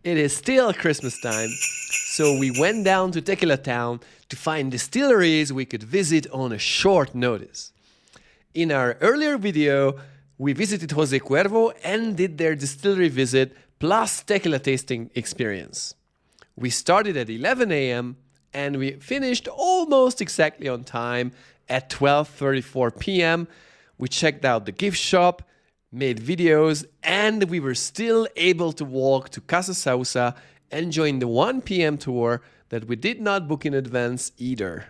It is still Christmas time, so we went down to Tequila Town to find distilleries we could visit on a short notice. In our earlier video, we visited Jose Cuervo and did their distillery visit plus tequila tasting experience. We started at 11 a.m. and we finished almost exactly on time at 12:34 p.m. We checked out the gift shop, made videos, and we were still able to walk to Casa Sauza and join the 1 p.m. tour that we did not book in advance either.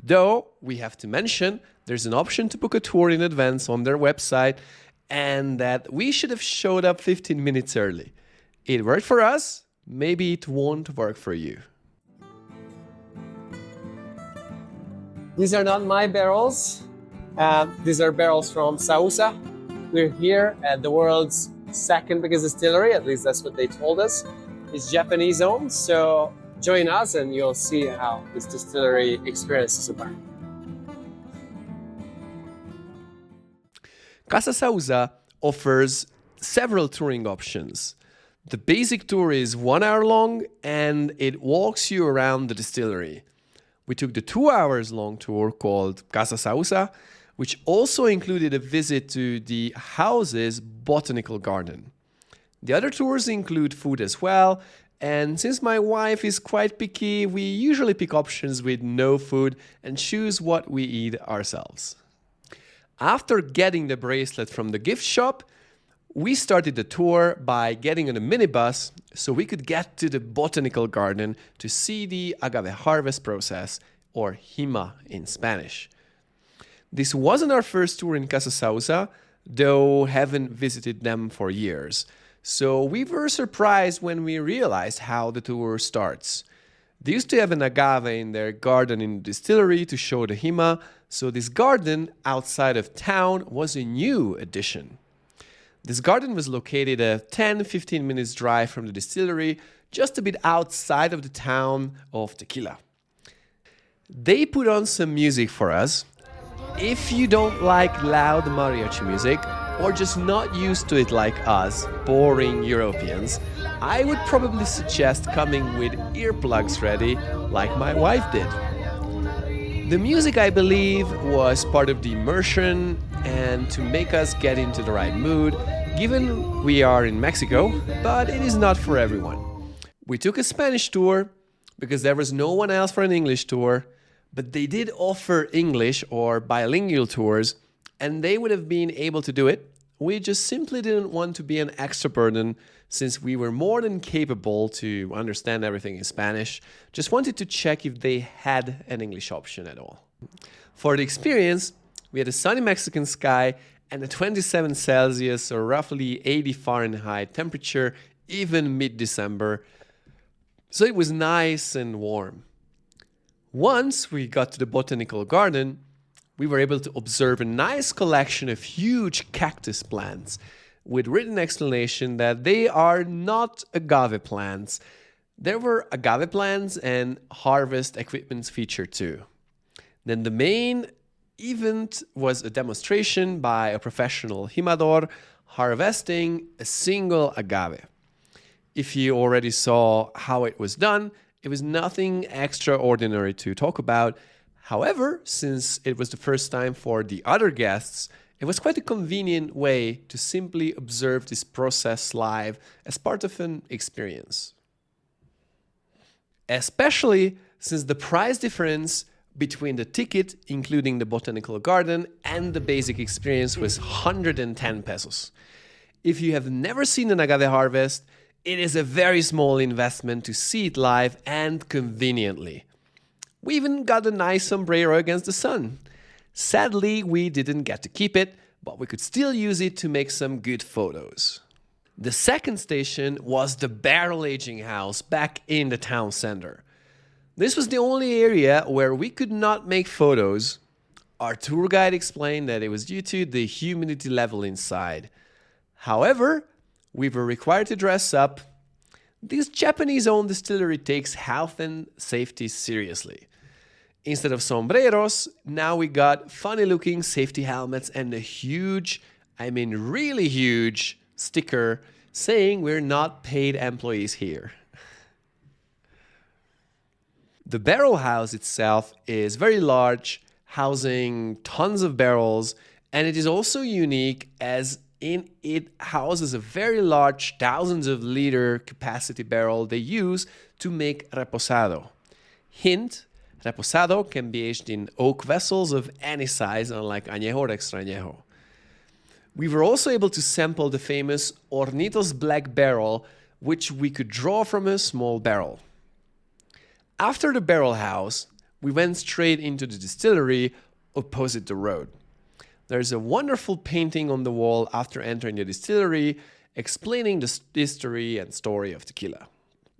Though, we have to mention, there's an option to book a tour in advance on their website and that we should have showed up 15 minutes early. It worked for us, maybe it won't work for you. These are not my barrels. These are barrels from Sauza. We're here at the world's second biggest distillery, at least that's what they told us. It's Japanese owned, so join us and you'll see how this distillery experience is about. Casa Sauza offers several touring options. The basic tour is 1 hour long and it walks you around the distillery. We took the 2 hours long tour called Casa Sauza, which also included a visit to the house's botanical garden. The other tours include food as well, and since my wife is quite picky, we usually pick options with no food and choose what we eat ourselves. After getting the bracelet from the gift shop, we started the tour by getting on a minibus so we could get to the botanical garden to see the agave harvest process, or hima in Spanish. This wasn't our first tour in Casa Sauza, though haven't visited them for years. So we were surprised when we realized how the tour starts. They used to have an agave in their garden in the distillery to show the hima, so this garden outside of town was a new addition. This garden was located a 10-15 minutes drive from the distillery, just a bit outside of the town of Tequila. They put on some music for us. If you don't like loud mariachi music, or just not used to it like us, boring Europeans, I would probably suggest coming with earplugs ready, like my wife did. The music, I believe, was part of the immersion and to make us get into the right mood, given we are in Mexico, but it is not for everyone. We took a Spanish tour because there was no one else for an English tour, but they did offer English or bilingual tours, and they would have been able to do it. We just simply didn't want to be an extra burden since we were more than capable to understand everything in Spanish. Just wanted to check if they had an English option at all. For the experience, we had a sunny Mexican sky and a 27 Celsius or roughly 80 Fahrenheit temperature, even mid-December. So it was nice and warm. Once we got to the botanical garden, we were able to observe a nice collection of huge cactus plants with written explanation that they are not agave plants. There were agave plants and harvest equipment featured too. Then the main event was a demonstration by a professional jimador harvesting a single agave. If you already saw how it was done, it was nothing extraordinary to talk about. However, since it was the first time for the other guests, it was quite a convenient way to simply observe this process live as part of an experience. Especially since the price difference between the ticket, including the botanical garden, and the basic experience was 110 pesos. If you have never seen an agave harvest, it is a very small investment to see it live and conveniently. We even got a nice sombrero against the sun. Sadly, we didn't get to keep it, but we could still use it to make some good photos. The second station was the barrel aging house back in the town center. This was the only area where we could not make photos. Our tour guide explained that it was due to the humidity level inside. However, we were required to dress up. This Japanese-owned distillery takes health and safety seriously. Instead of sombreros, now we got funny-looking safety helmets and a huge, I mean really huge, sticker saying we're not paid employees here. The barrel house itself is very large, housing tons of barrels, and it is also unique as it houses a very large, thousands of liter capacity barrel they use to make reposado. Hint, reposado can be aged in oak vessels of any size, unlike añejo or extra añejo. We were also able to sample the famous Hornitos black barrel, which we could draw from a small barrel. After the barrel house, we went straight into the distillery opposite the road. There's a wonderful painting on the wall after entering the distillery explaining the history and story of tequila.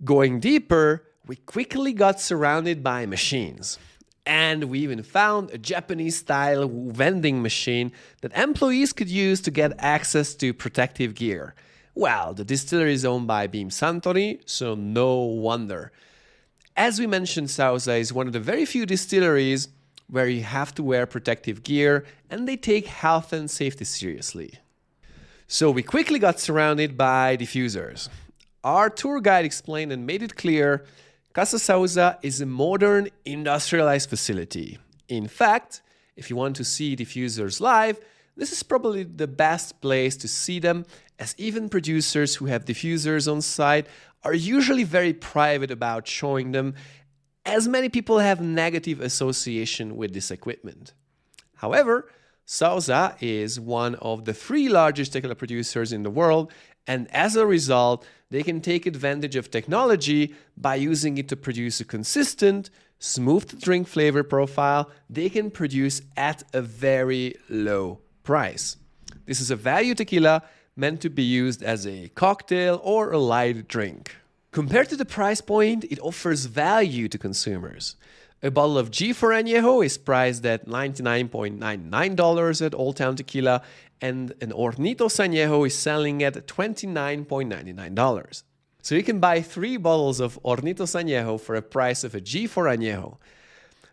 Going deeper, we quickly got surrounded by machines. And we even found a Japanese-style vending machine that employees could use to get access to protective gear. Well, the distillery is owned by Beam Suntory, so no wonder. As we mentioned, Sauza is one of the very few distilleries where you have to wear protective gear, and they take health and safety seriously. So we quickly got surrounded by diffusers. Our tour guide explained and made it clear, Casa Sauza is a modern industrialized facility. In fact, if you want to see diffusers live, this is probably the best place to see them, as even producers who have diffusers on site are usually very private about showing them, as many people have negative association with this equipment. However, Sauza is one of the 3 largest tequila producers in the world, and as a result, they can take advantage of technology by using it to produce a consistent, smooth-to-drink flavor profile they can produce at a very low price. This is a value tequila meant to be used as a cocktail or a light drink. Compared to the price point, it offers value to consumers. A bottle of G4 Añejo is priced at $99.99 at Old Town Tequila, and an Hornitos Añejo is selling at $29.99. So you can buy 3 bottles of Hornitos Añejo for a price of a G4 Añejo.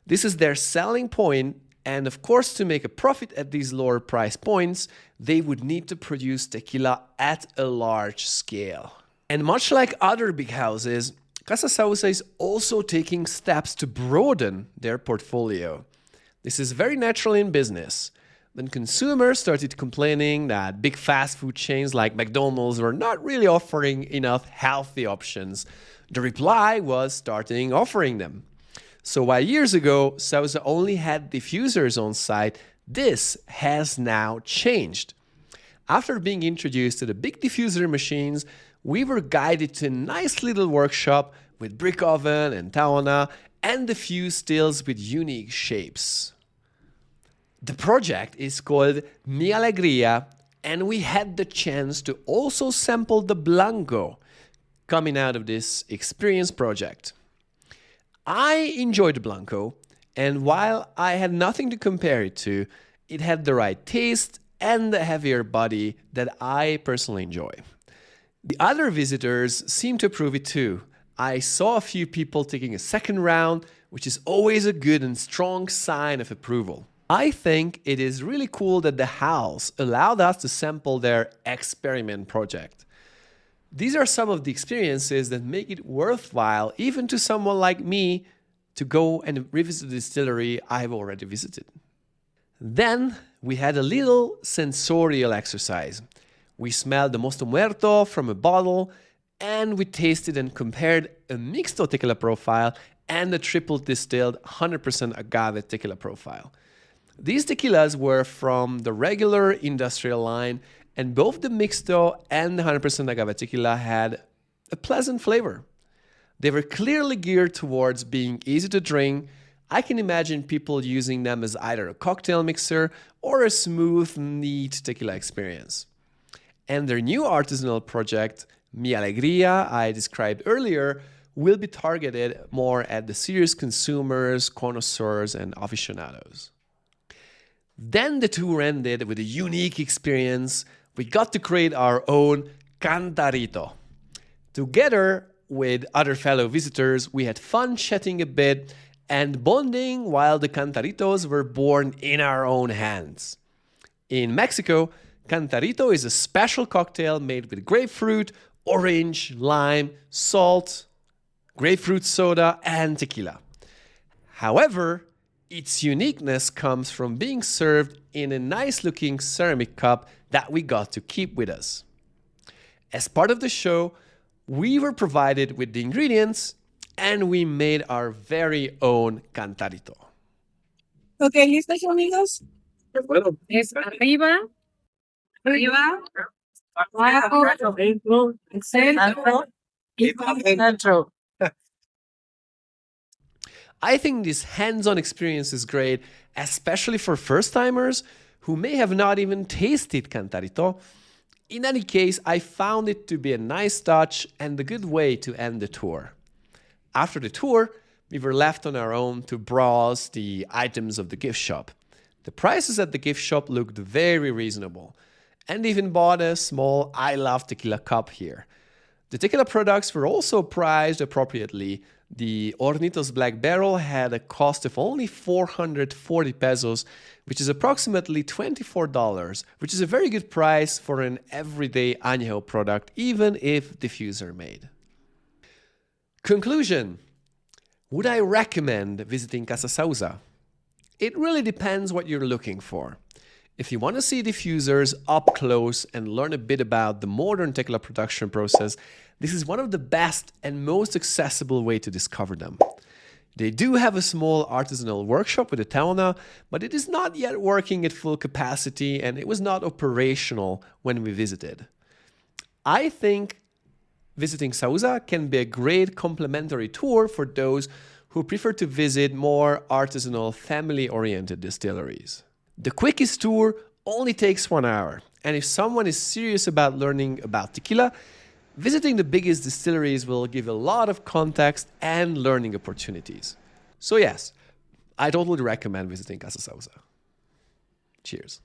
This is their selling point, and of course, to make a profit at these lower price points, they would need to produce tequila at a large scale. And much like other big houses, Casa Sauza is also taking steps to broaden their portfolio. This is very natural in business. When consumers started complaining that big fast food chains like McDonald's were not really offering enough healthy options, the reply was starting offering them. So while years ago, Sauza only had diffusers on site, this has now changed. After being introduced to the big diffuser machines, we were guided to a nice little workshop with brick oven and taona and a few stills with unique shapes. The project is called Mi Alegría, and we had the chance to also sample the Blanco coming out of this experience project. I enjoyed the Blanco, and while I had nothing to compare it to, it had the right taste and the heavier body that I personally enjoy. The other visitors seemed to approve it too. I saw a few people taking a second round, which is always a good and strong sign of approval. I think it is really cool that the house allowed us to sample their experiment project. These are some of the experiences that make it worthwhile, even to someone like me, to go and revisit the distillery I've already visited. Then we had a little sensorial exercise. We smelled the Mosto Muerto from a bottle, and we tasted and compared a mixto tequila profile and a triple distilled 100% agave tequila profile. These tequilas were from the regular industrial line, and both the mixto and the 100% agave tequila had a pleasant flavor. They were clearly geared towards being easy to drink. I can imagine people using them as either a cocktail mixer or a smooth, neat tequila experience. And their new artisanal project, Mi Alegría, I described earlier, will be targeted more at the serious consumers, connoisseurs, and aficionados. Then the tour ended with a unique experience. We got to create our own cantarito. Together with other fellow visitors, we had fun chatting a bit and bonding while the cantaritos were born in our own hands. In Mexico, Cantarito is a special cocktail made with grapefruit, orange, lime, salt, grapefruit soda, and tequila. However, its uniqueness comes from being served in a nice-looking ceramic cup that we got to keep with us. As part of the show, we were provided with the ingredients and we made our very own Cantarito. Ok, ¿listos amigos? Es arriba, abajo, centro y dentro. I think this hands-on experience is great, especially for first-timers who may have not even tasted Cantarito. In any case, I found it to be a nice touch and a good way to end the tour. After the tour, we were left on our own to browse the items of the gift shop. The prices at the gift shop looked very reasonable, and even bought a small I Love Tequila cup here. The tequila products were also priced appropriately. The Hornitos Black Barrel had a cost of only 440 pesos, which is approximately $24, which is a very good price for an everyday añejo product, even if diffuser made. Conclusion. Would I recommend visiting Casa Sauza? It really depends what you're looking for. If you want to see diffusers up close and learn a bit about the modern tequila production process, this is one of the best and most accessible way to discover them. They do have a small artisanal workshop with a taona, but it is not yet working at full capacity and it was not operational when we visited. I think visiting Sauza can be a great complementary tour for those who prefer to visit more artisanal, family-oriented distilleries. The quickest tour only takes 1 hour, and if someone is serious about learning about tequila, visiting the biggest distilleries will give a lot of context and learning opportunities. So yes, I totally recommend visiting Casa Sauza. Cheers.